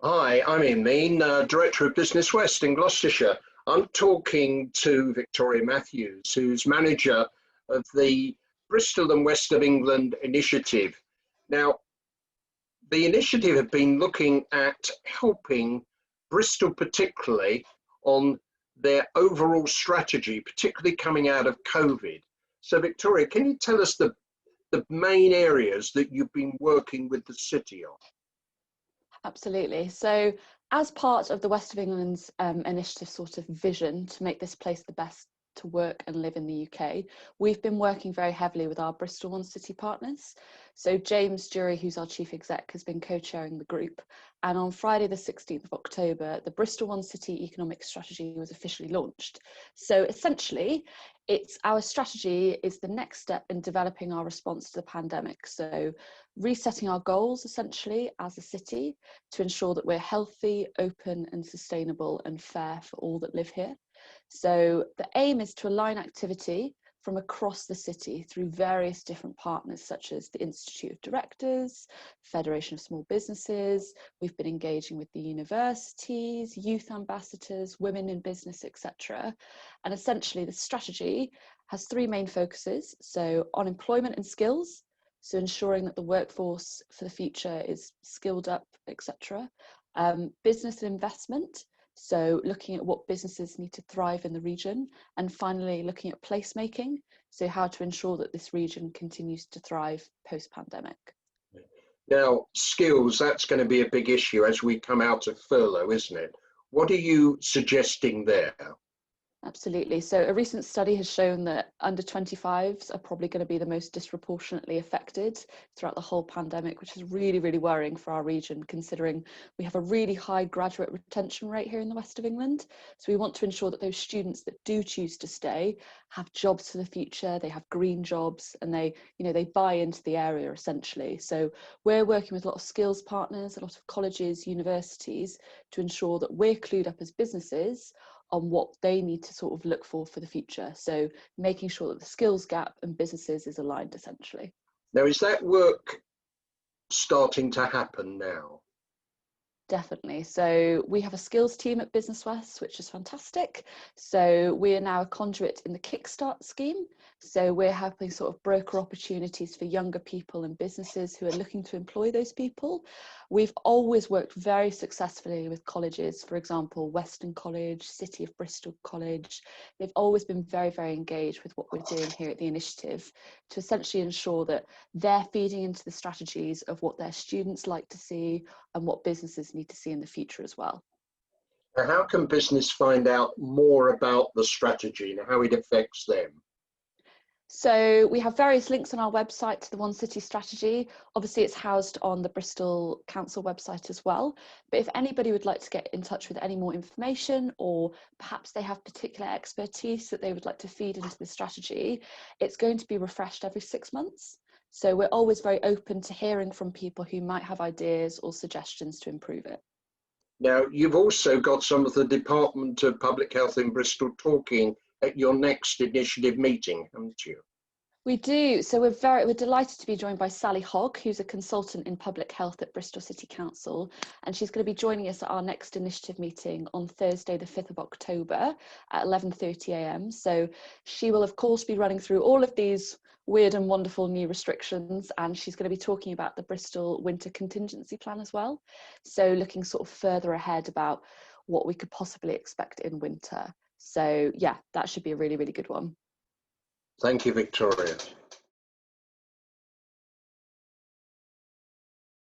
Hi, I'm Ian Mean, Director of Business West in Gloucestershire. I'm talking to Victoria Matthews, who's manager of the Bristol and West of England initiative. Now, the initiative have been looking at helping Bristol particularly on their overall strategy, particularly coming out of COVID. So Victoria, can you tell us the main areas that you've been working with the city on? Absolutely. So as part of the West of England's initiative sort of vision to make this place the best to work and live in the UK, we've been working very heavily with our Bristol One City partners. So James Jury, who's our chief exec, has been co-chairing the group. And on Friday, the 16th of October, the Bristol One City economic strategy was officially launched. So essentially, our strategy is the next step in developing our response to the pandemic. So resetting our goals essentially as a city to ensure that we're healthy, open and sustainable and fair for all that live here. So the aim is to align activity from across the city through various different partners such as the Institute of Directors, Federation of Small Businesses. We've been engaging with the universities, youth ambassadors, women in business, etc. And essentially the strategy has three main focuses. So on employment and skills, so ensuring that the workforce for the future is skilled up, etc. Business and investment, so looking at what businesses need to thrive in the region, and finally looking at placemaking, so how to ensure that this region continues to thrive post-pandemic. Now, skills, that's going to be a big issue as we come out of furlough, isn't it? What are you suggesting there? Absolutely. So a recent study has shown that under 25s are probably going to be the most disproportionately affected throughout the whole pandemic, which is really, really worrying for our region, considering we have a really high graduate retention rate here in the West of England. So we want to ensure that those students that do choose to stay have jobs for the future, they have green jobs, and they buy into the area essentially. So we're working with a lot of skills partners, a lot of colleges, universities, to ensure that we're clued up as businesses on what they need to sort of look for the future. So making sure that the skills gap and businesses is aligned essentially. Now, is that work starting to happen now? Definitely. So we have a skills team at Business West, which is fantastic. So we are now a conduit in the Kickstart scheme. So we're helping sort of broker opportunities for younger people and businesses who are looking to employ those people. We've always worked very successfully with colleges, for example, Western College, City of Bristol College. They've always been very, very engaged with what we're doing here at the initiative to essentially ensure that they're feeding into the strategies of what their students like to see and what businesses need to see in the future as well. Now, how can business find out more about the strategy and how it affects them? So we have various links on our website to the One City strategy. Obviously it's housed on the Bristol Council website as well. But if anybody would like to get in touch with any more information, or perhaps they have particular expertise that they would like to feed into the strategy, it's going to be refreshed every 6 months. So we're always very open to hearing from people who might have ideas or suggestions to improve it. Now, you've also got some of the Department of Public Health in Bristol talking at your next initiative meeting, haven't you? We do. So we're delighted to be joined by Sally Hogg, who's a consultant in public health at Bristol City Council, and she's going to be joining us at our next initiative meeting on Thursday, the 5th of October at 11:30 a.m. So she will, of course, be running through all of these weird and wonderful new restrictions, and she's going to be talking about the Bristol Winter Contingency Plan as well. So looking sort of further ahead about what we could possibly expect in winter. So yeah, that should be a really, really good one. Thank you, Victoria.